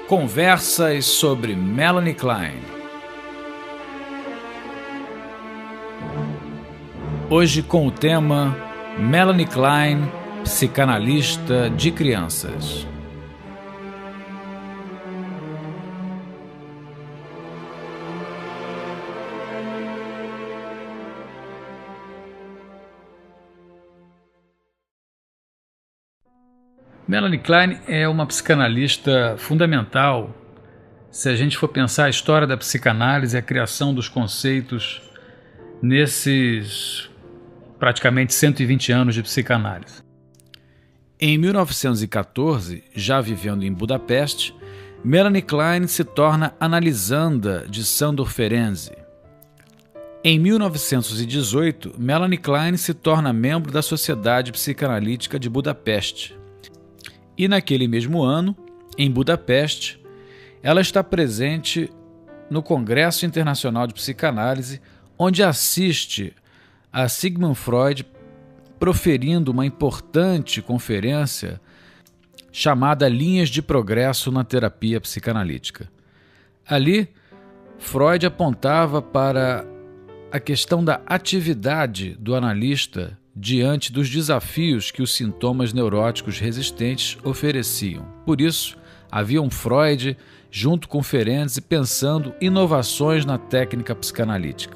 Conversas sobre Melanie Klein. Hoje com o tema Melanie Klein, psicanalista de crianças. Melanie Klein é uma psicanalista fundamental se a gente for pensar a história da psicanálise e a criação dos conceitos nesses praticamente 120 anos de psicanálise. Em 1914, já vivendo em Budapeste, Melanie Klein se torna analisanda de Sándor Ferenczi. Em 1918, Melanie Klein se torna membro da Sociedade Psicanalítica de Budapeste. E naquele mesmo ano, em Budapeste, ela está presente no Congresso Internacional de Psicanálise, onde assiste a Sigmund Freud proferindo uma importante conferência chamada Linhas de Progresso na Terapia Psicanalítica. Ali, Freud apontava para a questão da atividade do analista diante dos desafios que os sintomas neuróticos resistentes ofereciam. Por isso, havia um Freud junto com Ferenczi pensando inovações na técnica psicanalítica.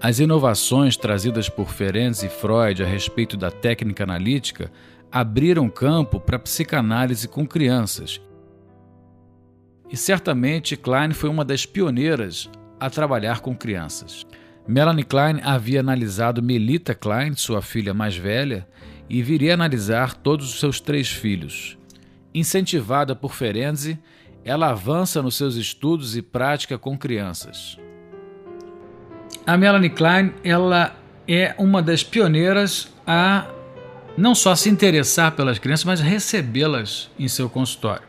As inovações trazidas por Ferenczi e Freud a respeito da técnica analítica abriram campo para a psicanálise com crianças. E certamente Klein foi uma das pioneiras a trabalhar com crianças. Melanie Klein havia analisado Melita Klein, sua filha mais velha, e viria a analisar todos os seus 3 filhos. Incentivada por Ferenczi, ela avança nos seus estudos e prática com crianças. A Melanie Klein ela é uma das pioneiras a não só se interessar pelas crianças, mas recebê-las em seu consultório.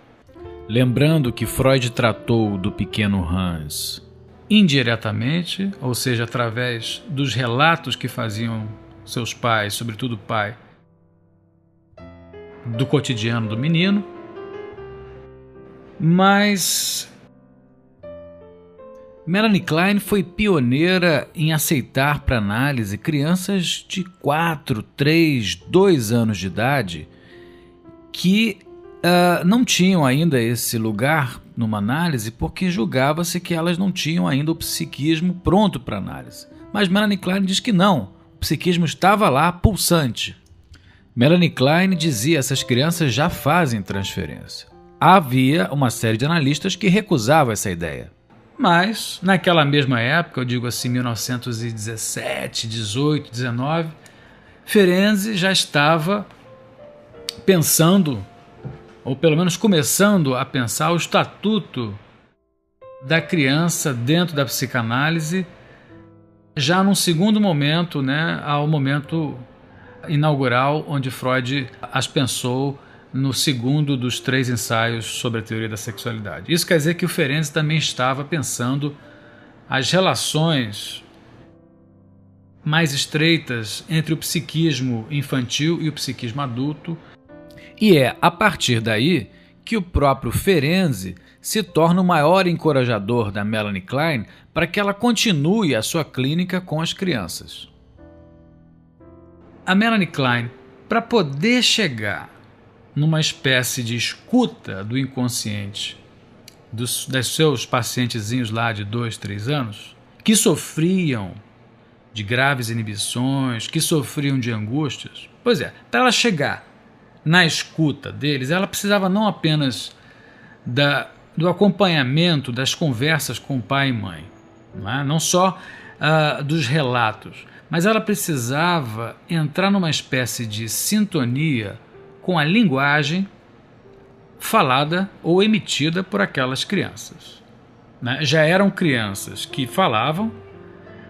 Lembrando que Freud tratou do pequeno Hans indiretamente, ou seja, através dos relatos que faziam seus pais, sobretudo o pai, do cotidiano do menino, mas Melanie Klein foi pioneira em aceitar para análise crianças de 4, 3, 2 anos de idade que não tinham ainda esse lugar numa análise porque julgava-se que elas não tinham ainda o psiquismo pronto para análise. Mas Melanie Klein diz que não, o psiquismo estava lá, pulsante. Melanie Klein dizia que essas crianças já fazem transferência. Havia uma série de analistas que recusavam essa ideia. Mas, naquela mesma época, eu digo assim, 1917, 18, 19, Ferenczi já estava pensando, ou pelo menos começando a pensar o estatuto da criança dentro da psicanálise, já num segundo momento, ao momento inaugural, onde Freud as pensou no segundo dos 3 ensaios sobre a teoria da sexualidade. Isso quer dizer que o Ferenczi também estava pensando as relações mais estreitas entre o psiquismo infantil e o psiquismo adulto, e é a partir daí que o próprio Ferenczi se torna o maior encorajador da Melanie Klein para que ela continue a sua clínica com as crianças. A Melanie Klein, para poder chegar numa espécie de escuta do inconsciente dos seus pacientezinhos lá de 2, 3 anos, que sofriam de graves inibições, que sofriam de angústias, pois é, para ela chegar na escuta deles, ela precisava não apenas do acompanhamento das conversas com pai e mãe, não só dos relatos, mas ela precisava entrar numa espécie de sintonia com a linguagem falada ou emitida por aquelas crianças. Já eram crianças que falavam,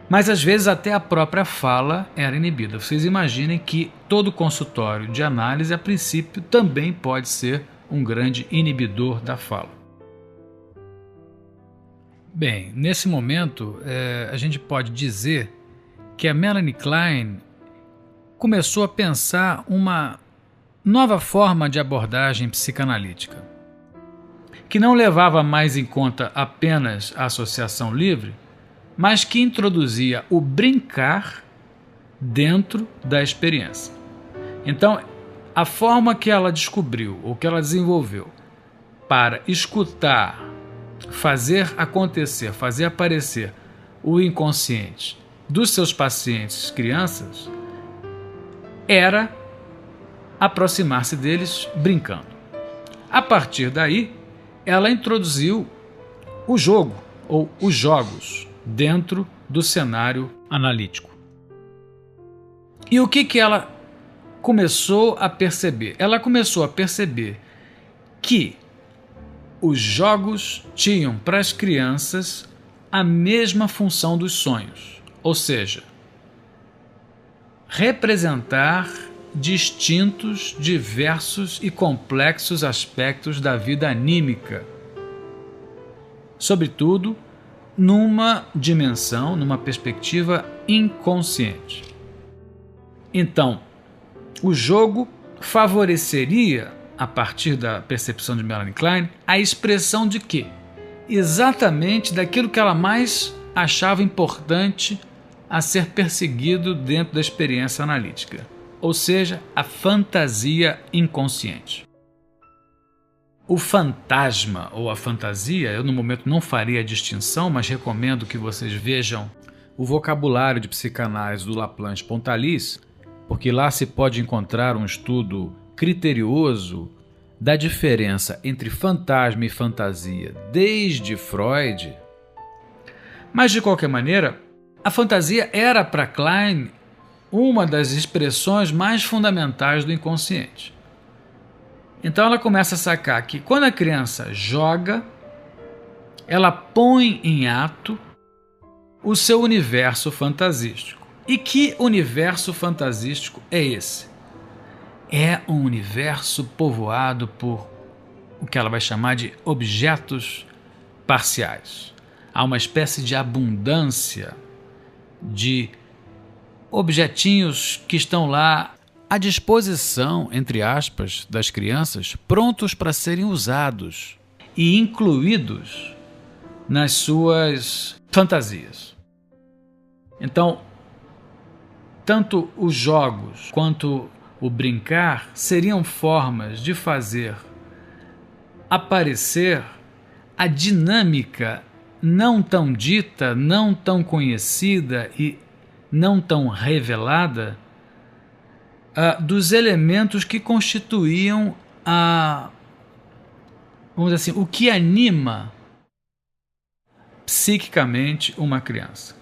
mas às vezes até a própria fala era inibida. Vocês imaginem que todo consultório de análise, a princípio, também pode ser um grande inibidor da fala. Bem, nesse momento, a gente pode dizer que a Melanie Klein começou a pensar uma nova forma de abordagem psicanalítica, que não levava mais em conta apenas a associação livre, mas que introduzia o brincar dentro da experiência. Então, a forma que ela descobriu, ou que ela desenvolveu, para escutar, fazer acontecer, fazer aparecer o inconsciente dos seus pacientes crianças, era aproximar-se deles brincando. A partir daí, ela introduziu o jogo, ou os jogos, dentro do cenário analítico. E o que ela começou a perceber? Ela começou a perceber que os jogos tinham para as crianças a mesma função dos sonhos, ou seja, representar distintos, diversos e complexos aspectos da vida anímica, sobretudo numa dimensão, numa perspectiva inconsciente. Então, o jogo favoreceria, a partir da percepção de Melanie Klein, a expressão de quê? Exatamente daquilo que ela mais achava importante a ser perseguido dentro da experiência analítica, ou seja, a fantasia inconsciente. O fantasma ou a fantasia, eu no momento não faria a distinção, mas recomendo que vocês vejam o vocabulário de psicanálise do Laplanche-Pontalis, porque lá se pode encontrar um estudo criterioso da diferença entre fantasma e fantasia desde Freud. Mas, de qualquer maneira, a fantasia era para Klein uma das expressões mais fundamentais do inconsciente. Então ela começa a sacar que quando a criança joga, ela põe em ato o seu universo fantasístico. E que universo fantasístico é esse? É um universo povoado por o que ela vai chamar de objetos parciais. Há uma espécie de abundância de objetinhos que estão lá à disposição, entre aspas, das crianças, prontos para serem usados e incluídos nas suas fantasias. Então, tanto os jogos quanto o brincar seriam formas de fazer aparecer a dinâmica não tão dita, não tão conhecida e não tão revelada dos elementos que constituíam vamos dizer assim, o que anima psiquicamente uma criança.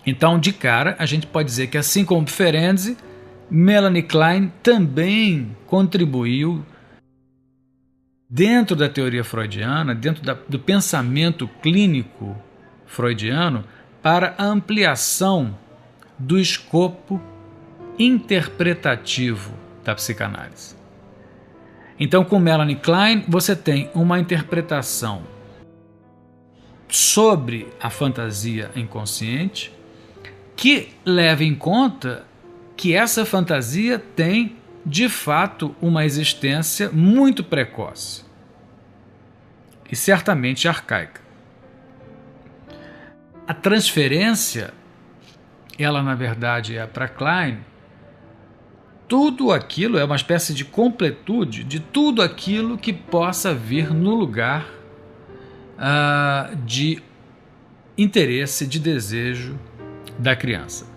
Então, de cara, a gente pode dizer que, assim como Ferenczi, Melanie Klein também contribuiu dentro da teoria freudiana, dentro do pensamento clínico freudiano, para a ampliação do escopo interpretativo da psicanálise. Então, com Melanie Klein, você tem uma interpretação sobre a fantasia inconsciente que leva em conta que essa fantasia tem, de fato, uma existência muito precoce e certamente arcaica. A transferência, ela na verdade é para Klein, tudo aquilo é uma espécie de completude de tudo aquilo que possa vir no lugar de interesse, de desejo da criança.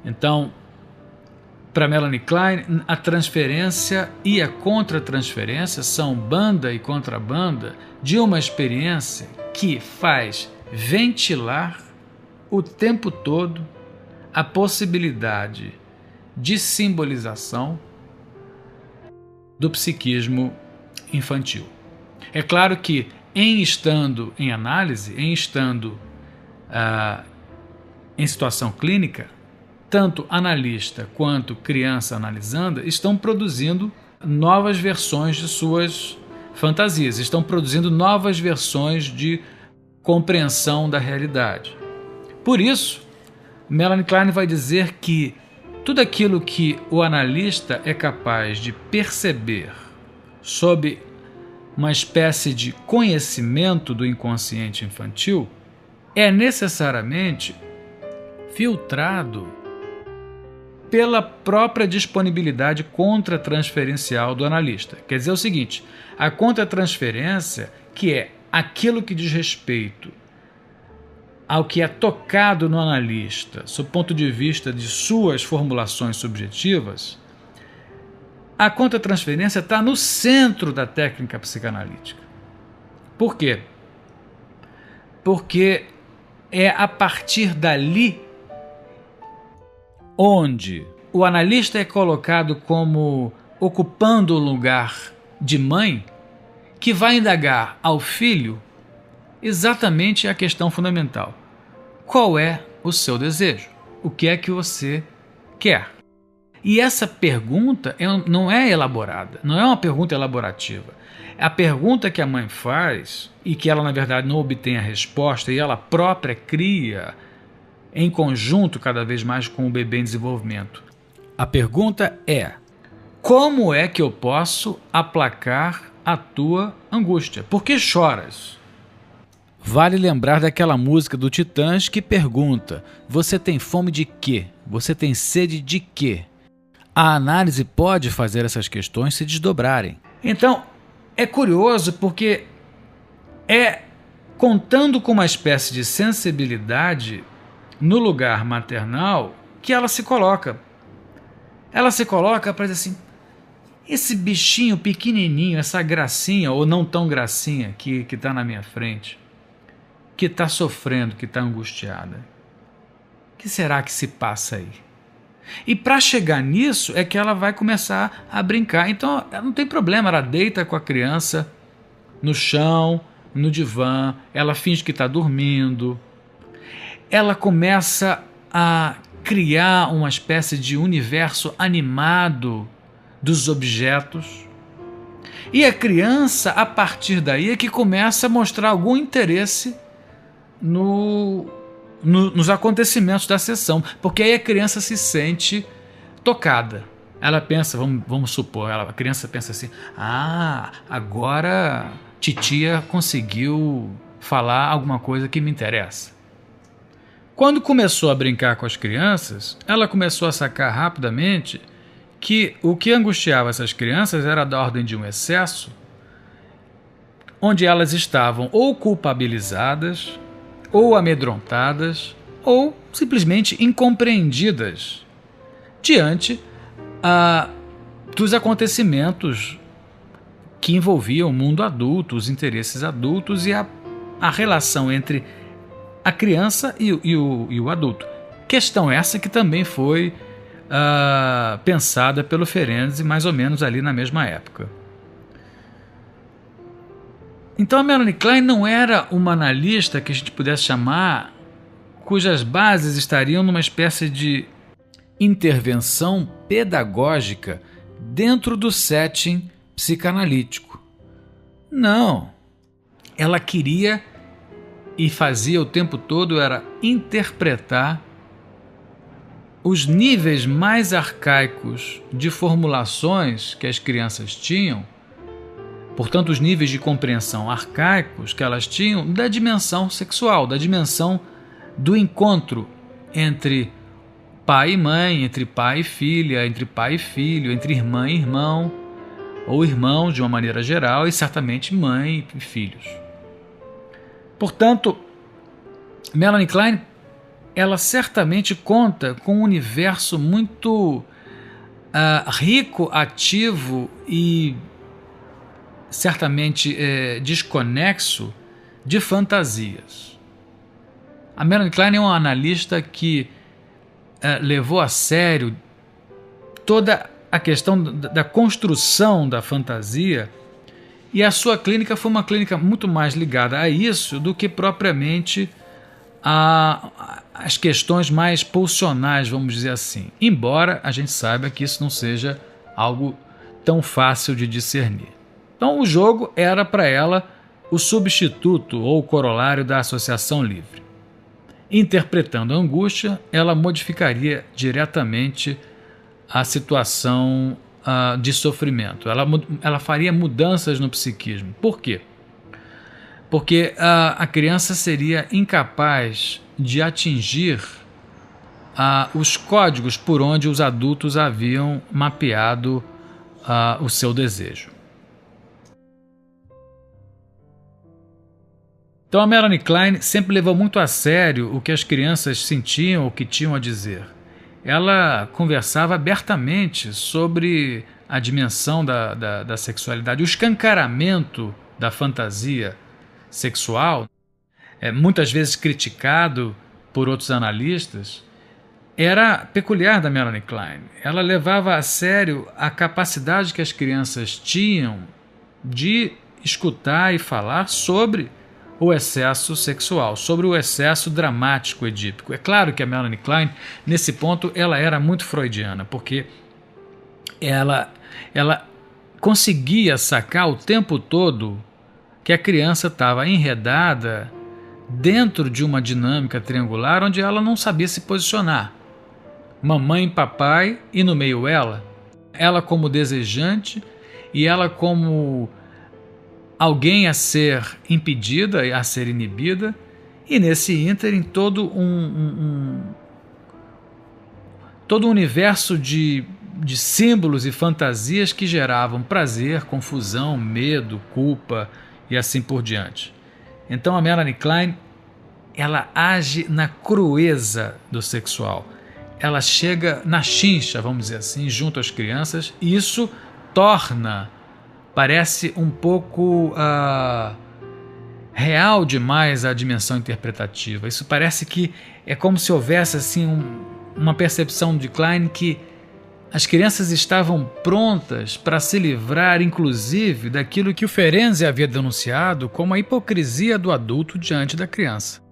Então, para Melanie Klein, a transferência e a contratransferência são banda e contrabanda de uma experiência que faz ventilar o tempo todo a possibilidade de simbolização do psiquismo infantil. É claro que, em estando em análise, em estando em situação clínica, tanto analista quanto criança analisanda estão produzindo novas versões de suas fantasias, estão produzindo novas versões de compreensão da realidade. Por isso, Melanie Klein vai dizer que tudo aquilo que o analista é capaz de perceber sob uma espécie de conhecimento do inconsciente infantil, é necessariamente filtrado pela própria disponibilidade contratransferencial do analista. Quer dizer o seguinte, a contratransferência, que é aquilo que diz respeito ao que é tocado no analista, sob o ponto de vista de suas formulações subjetivas, a contratransferência está no centro da técnica psicanalítica. Por quê? Porque é a partir dali onde o analista é colocado como ocupando o lugar de mãe, que vai indagar ao filho exatamente a questão fundamental. Qual é o seu desejo? O que é que você quer? E essa pergunta não é elaborada, não é uma pergunta elaborativa. A pergunta que a mãe faz, e que ela na verdade não obtém a resposta, e ela própria cria em conjunto cada vez mais com o bebê em desenvolvimento. A pergunta é: como é que eu posso aplacar a tua angústia? Por que choras? Vale lembrar daquela música do Titãs que pergunta: você tem fome de quê? Você tem sede de quê? A análise pode fazer essas questões se desdobrarem. Então, é curioso porque é contando com uma espécie de sensibilidade no lugar maternal que ela se coloca. Ela se coloca para dizer assim: esse bichinho pequenininho, essa gracinha ou não tão gracinha que está na minha frente, que está sofrendo, que está angustiada, o que será que se passa aí? E para chegar nisso é que ela vai começar a brincar. Então não tem problema, ela deita com a criança no chão, no divã, ela finge que está dormindo, ela começa a criar uma espécie de universo animado dos objetos. E a criança, a partir daí, é que começa a mostrar algum interesse nos acontecimentos da sessão, porque aí a criança se sente tocada. Ela pensa, vamos supor, a criança pensa assim: agora titia conseguiu falar alguma coisa que me interessa. Quando começou a brincar com as crianças, ela começou a sacar rapidamente que o que angustiava essas crianças era da ordem de um excesso, onde elas estavam ou culpabilizadas, ou amedrontadas, ou simplesmente incompreendidas diante dos acontecimentos que envolviam o mundo adulto, os interesses adultos e a relação entre a criança e o adulto. Questão essa que também foi pensada pelo Ferenczi mais ou menos ali na mesma época. Então a Melanie Klein não era uma analista que a gente pudesse chamar, cujas bases estariam numa espécie de intervenção pedagógica dentro do setting psicanalítico. Não. Ela queria e fazia o tempo todo era interpretar os níveis mais arcaicos de formulações que as crianças tinham, portanto os níveis de compreensão arcaicos que elas tinham da dimensão sexual, da dimensão do encontro entre pai e mãe, entre pai e filha, entre pai e filho, entre irmã e irmão, ou irmãos de uma maneira geral, e certamente mãe e filhos. Portanto, Melanie Klein, ela certamente conta com um universo muito rico, ativo e certamente desconexo de fantasias. A Melanie Klein é uma analista que levou a sério toda a questão da construção da fantasia, e a sua clínica foi uma clínica muito mais ligada a isso do que propriamente as questões mais pulsionais, vamos dizer assim. Embora a gente saiba que isso não seja algo tão fácil de discernir. Então o jogo era para ela o substituto ou o corolário da associação livre. Interpretando a angústia, ela modificaria diretamente a situação de sofrimento. Ela faria mudanças no psiquismo. Por quê? Porque a criança seria incapaz de atingir os códigos por onde os adultos haviam mapeado o seu desejo. Então a Melanie Klein sempre levou muito a sério o que as crianças sentiam ou que tinham a dizer. Ela conversava abertamente sobre a dimensão da sexualidade, o escancaramento da fantasia sexual, muitas vezes criticado por outros analistas, era peculiar da Melanie Klein. Ela levava a sério a capacidade que as crianças tinham de escutar e falar sobre o excesso sexual, sobre o excesso dramático edípico. É claro que a Melanie Klein, nesse ponto, ela era muito freudiana, porque ela conseguia sacar o tempo todo que a criança estava enredada dentro de uma dinâmica triangular onde ela não sabia se posicionar. Mamãe e papai e no meio ela como desejante e ela como alguém a ser impedida, a ser inibida, e nesse ínterim todo um universo de símbolos e fantasias que geravam prazer, confusão, medo, culpa e assim por diante. Então a Melanie Klein, ela age na crueza do sexual. Ela chega na chincha, vamos dizer assim, junto às crianças, e isso parece um pouco real demais a dimensão interpretativa. Isso parece que é como se houvesse assim uma percepção de Klein que as crianças estavam prontas para se livrar, inclusive, daquilo que o Ferenczi havia denunciado como a hipocrisia do adulto diante da criança.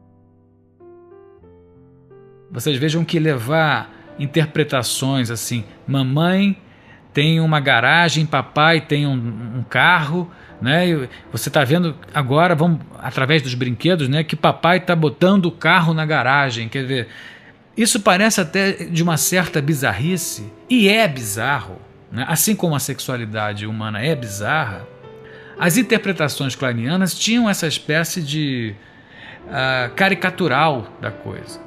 Vocês vejam que levar interpretações assim, mamãe tem uma garagem, papai tem um carro, né? E você está vendo agora, através dos brinquedos, né, que papai está botando o carro na garagem. Quer dizer, isso parece até de uma certa bizarrice, e é bizarro, né? Assim como a sexualidade humana é bizarra, as interpretações kleinianas tinham essa espécie de caricatural da coisa.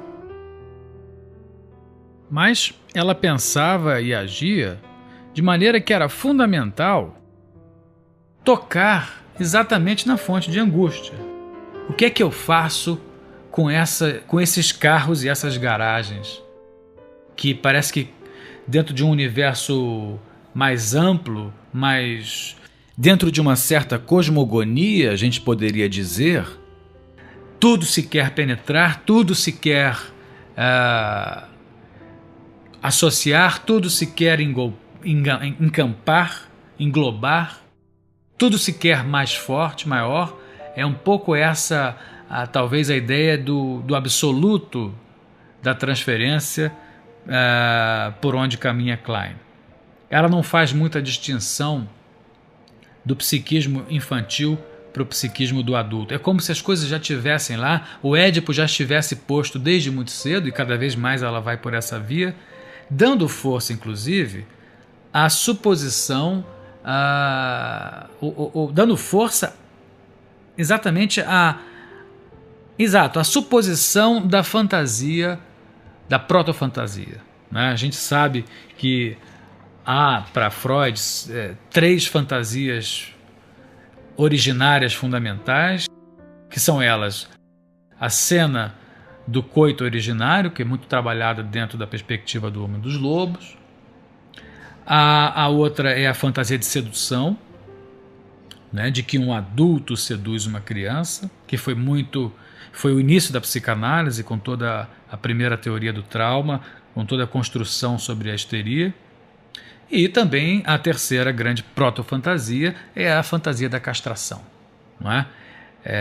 Mas ela pensava e agia de maneira que era fundamental tocar exatamente na fonte de angústia. O que é que eu faço com esses carros e essas garagens? Que parece que dentro de um universo mais amplo, dentro de uma certa cosmogonia, a gente poderia dizer, tudo se quer penetrar, tudo se quer associar, tudo se quer encampar, englobar, tudo se quer mais forte, maior. É um pouco essa, talvez, a ideia do absoluto da transferência por onde caminha Klein. Ela não faz muita distinção do psiquismo infantil para o psiquismo do adulto. É como se as coisas já estivessem lá, o Édipo já estivesse posto desde muito cedo, e cada vez mais ela vai por essa via, dando força, inclusive, à suposição, dando força exatamente à suposição da fantasia, da protofantasia, né? A gente sabe que há, para Freud, 3 fantasias originárias fundamentais, que são elas: a cena do coito originário, que é muito trabalhada dentro da perspectiva do Homem dos Lobos. A outra é a fantasia de sedução, né, de que um adulto seduz uma criança, que foi o início da psicanálise, com toda a primeira teoria do trauma, com toda a construção sobre a histeria. E também a terceira grande protofantasia é a fantasia da castração, não é?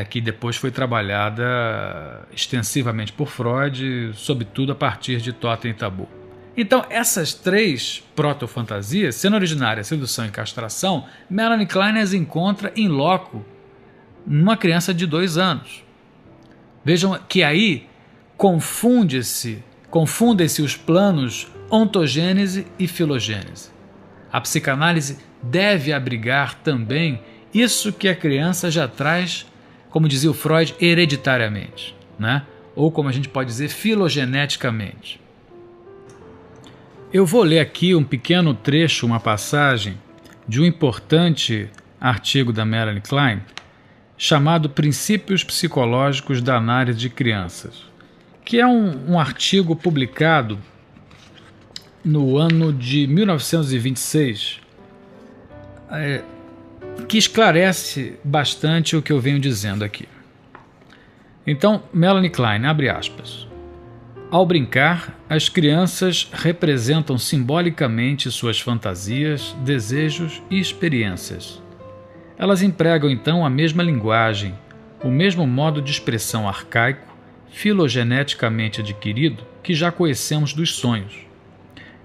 Que depois foi trabalhada extensivamente por Freud, sobretudo a partir de Totem e Tabu. Então, essas 3 protofantasias, cena originária, sedução e castração, Melanie Klein as encontra em loco numa criança de 2 anos. Vejam que aí confundem-se os planos ontogênese e filogênese. A psicanálise deve abrigar também isso que a criança já traz, como dizia o Freud, hereditariamente, né? Ou como a gente pode dizer, filogeneticamente. Eu vou ler aqui um pequeno trecho, uma passagem de um importante artigo da Melanie Klein, chamado Princípios Psicológicos da Análise de Crianças, que é um artigo publicado no ano de 1926, que esclarece bastante o que eu venho dizendo aqui. Então, Melanie Klein, abre aspas. Ao brincar, as crianças representam simbolicamente suas fantasias, desejos e experiências. Elas empregam então a mesma linguagem, o mesmo modo de expressão arcaico, filogeneticamente adquirido, que já conhecemos dos sonhos.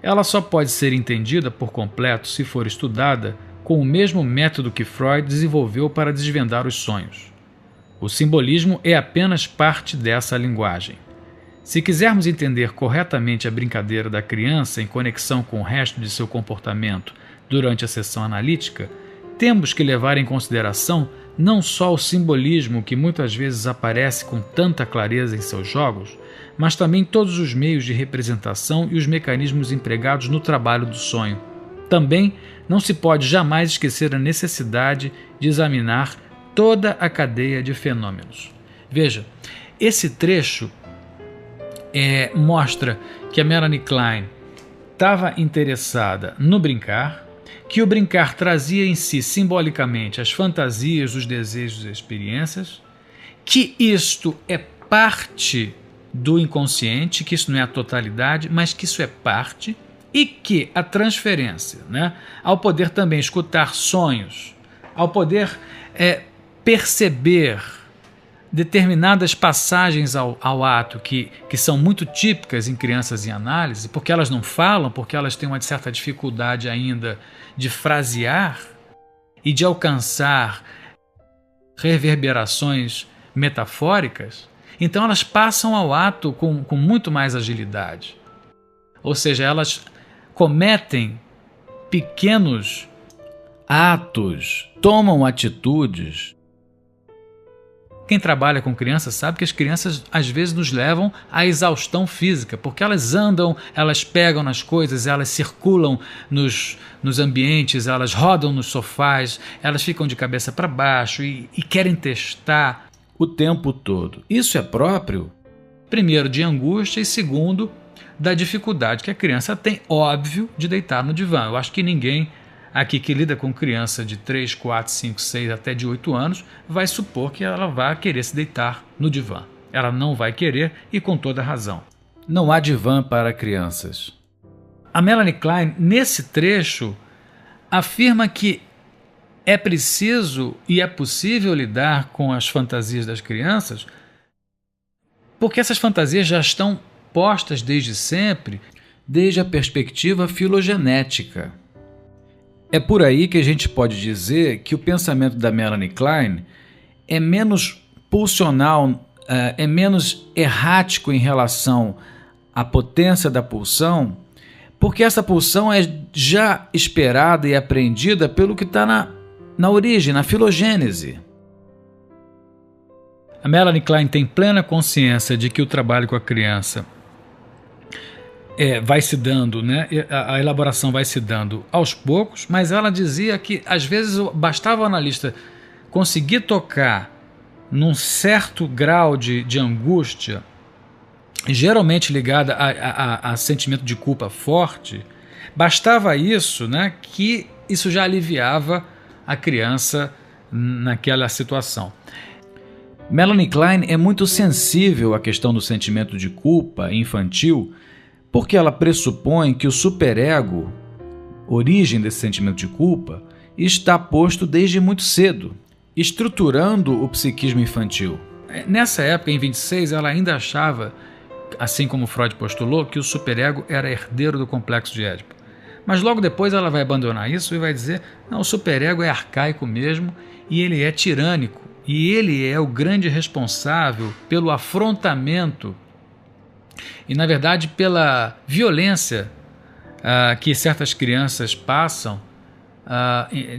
Ela só pode ser entendida por completo se for estudada com o mesmo método que Freud desenvolveu para desvendar os sonhos. O simbolismo é apenas parte dessa linguagem. Se quisermos entender corretamente a brincadeira da criança em conexão com o resto de seu comportamento durante a sessão analítica, temos que levar em consideração não só o simbolismo que muitas vezes aparece com tanta clareza em seus jogos, mas também todos os meios de representação e os mecanismos empregados no trabalho do sonho. Também não se pode jamais esquecer a necessidade de examinar toda a cadeia de fenômenos. Veja, esse trecho mostra que a Melanie Klein estava interessada no brincar, que o brincar trazia em si simbolicamente as fantasias, os desejos e as experiências, que isto é parte do inconsciente, que isso não é a totalidade, mas que isso é parte, e que a transferência, né, ao poder também escutar sonhos, ao poder perceber determinadas passagens ao ato que são muito típicas em crianças em análise, porque elas não falam, porque elas têm uma certa dificuldade ainda de frasear e de alcançar reverberações metafóricas, então elas passam ao ato com muito mais agilidade. Ou seja, elas cometem pequenos atos, tomam atitudes. Quem trabalha com crianças sabe que as crianças às vezes nos levam à exaustão física, porque elas andam, elas pegam nas coisas, elas circulam nos ambientes, elas rodam nos sofás, elas ficam de cabeça para baixo e querem testar o tempo todo. Isso é próprio, primeiro, de angústia e segundo, da dificuldade que a criança tem, óbvio, de deitar no divã. Eu acho que ninguém aqui que lida com criança de 3, 4, 5, 6 até de 8 anos vai supor que ela vai querer se deitar no divã. Ela não vai querer e com toda razão. Não há divã para crianças. A Melanie Klein, nesse trecho, afirma que é preciso e é possível lidar com as fantasias das crianças porque essas fantasias já estão postas desde sempre, desde a perspectiva filogenética. É por aí que a gente pode dizer que o pensamento da Melanie Klein é menos pulsional, é menos errático em relação à potência da pulsão, porque essa pulsão é já esperada e aprendida pelo que está na origem, na filogênese. A Melanie Klein tem plena consciência de que o trabalho com a criança vai se dando, né? A elaboração vai se dando aos poucos, mas ela dizia que às vezes bastava o analista conseguir tocar num certo grau de angústia, geralmente ligada a sentimento de culpa forte, bastava isso, né, que isso já aliviava a criança naquela situação. Melanie Klein é muito sensível à questão do sentimento de culpa infantil, porque ela pressupõe que o superego, origem desse sentimento de culpa, está posto desde muito cedo, estruturando o psiquismo infantil. Nessa época, em 26, ela ainda achava, assim como Freud postulou, que o superego era herdeiro do complexo de Édipo. Mas logo depois ela vai abandonar isso e vai dizer, não, o superego é arcaico mesmo e ele é tirânico, e ele é o grande responsável pelo afrontamento e, na verdade, pela violência que certas crianças passam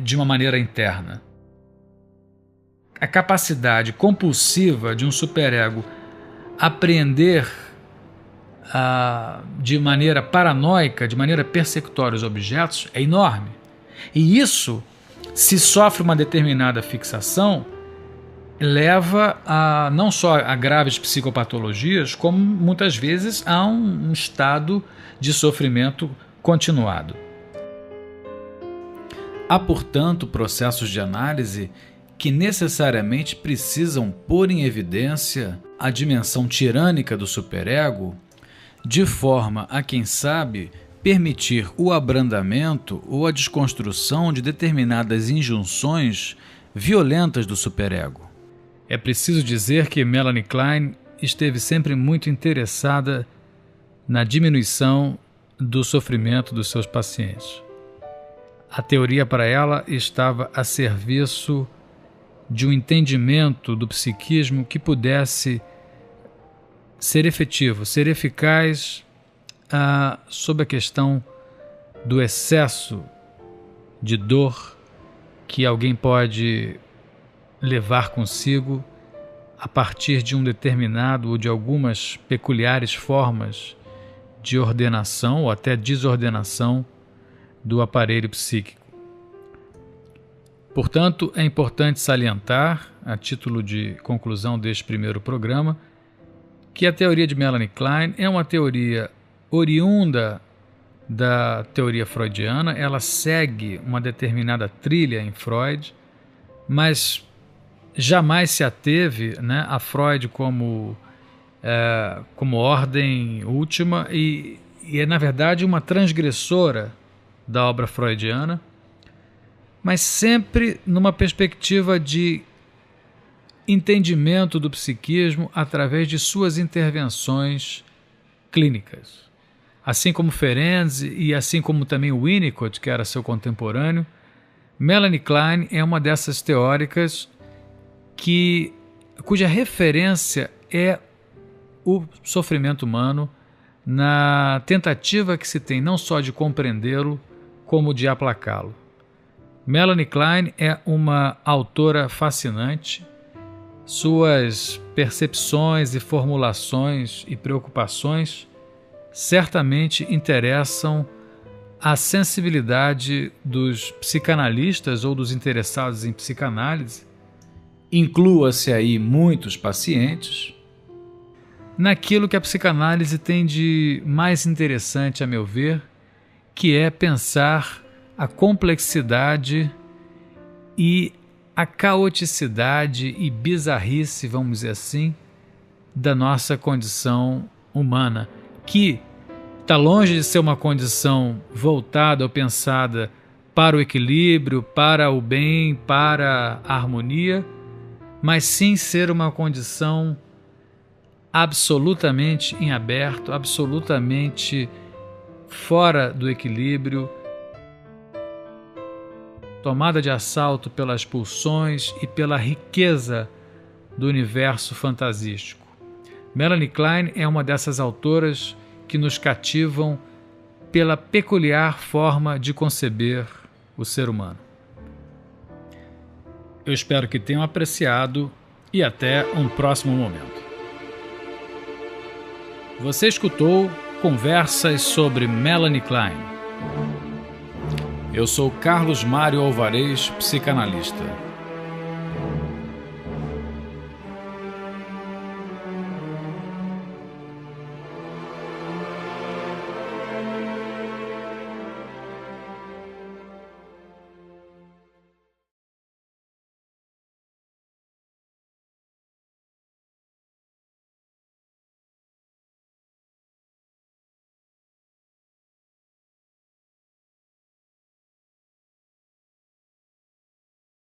de uma maneira interna. A capacidade compulsiva de um superego apreender de maneira paranoica, de maneira persecutória os objetos é enorme. E isso, se sofre uma determinada fixação, leva não só a graves psicopatologias, como muitas vezes a um estado de sofrimento continuado. Há, portanto, processos de análise que necessariamente precisam pôr em evidência a dimensão tirânica do superego, de forma a, quem sabe, permitir o abrandamento ou a desconstrução de determinadas injunções violentas do superego. É preciso dizer que Melanie Klein esteve sempre muito interessada na diminuição do sofrimento dos seus pacientes. A teoria para ela estava a serviço de um entendimento do psiquismo que pudesse ser efetivo, ser eficaz sobre a questão do excesso de dor que alguém pode levar consigo a partir de um determinado ou de algumas peculiares formas de ordenação ou até desordenação do aparelho psíquico. Portanto, é importante salientar, a título de conclusão deste primeiro programa, que a teoria de Melanie Klein é uma teoria oriunda da teoria freudiana. Ela segue uma determinada trilha em Freud, mas jamais se ateve, a Freud como ordem última e é, na verdade, uma transgressora da obra freudiana, mas sempre numa perspectiva de entendimento do psiquismo através de suas intervenções clínicas. Assim como Ferenczi e assim como também Winnicott, que era seu contemporâneo, Melanie Klein é uma dessas teóricas cuja referência é o sofrimento humano, na tentativa que se tem não só de compreendê-lo, como de aplacá-lo. Melanie Klein é uma autora fascinante. Suas percepções e formulações e preocupações certamente interessam a sensibilidade dos psicanalistas ou dos interessados em psicanálise, inclua-se aí muitos pacientes, naquilo que a psicanálise tem de mais interessante, a meu ver, que é pensar a complexidade e a caoticidade e bizarrice, vamos dizer assim, da nossa condição humana, que está longe de ser uma condição voltada ou pensada para o equilíbrio, para o bem, para a harmonia, mas sim ser uma condição absolutamente em aberto, absolutamente fora do equilíbrio, tomada de assalto pelas pulsões e pela riqueza do universo fantasístico. Melanie Klein é uma dessas autoras que nos cativam pela peculiar forma de conceber o ser humano. Eu espero que tenham apreciado e até um próximo momento. Você escutou Conversas sobre Melanie Klein. Eu sou Carlos Mário Alvarez, psicanalista.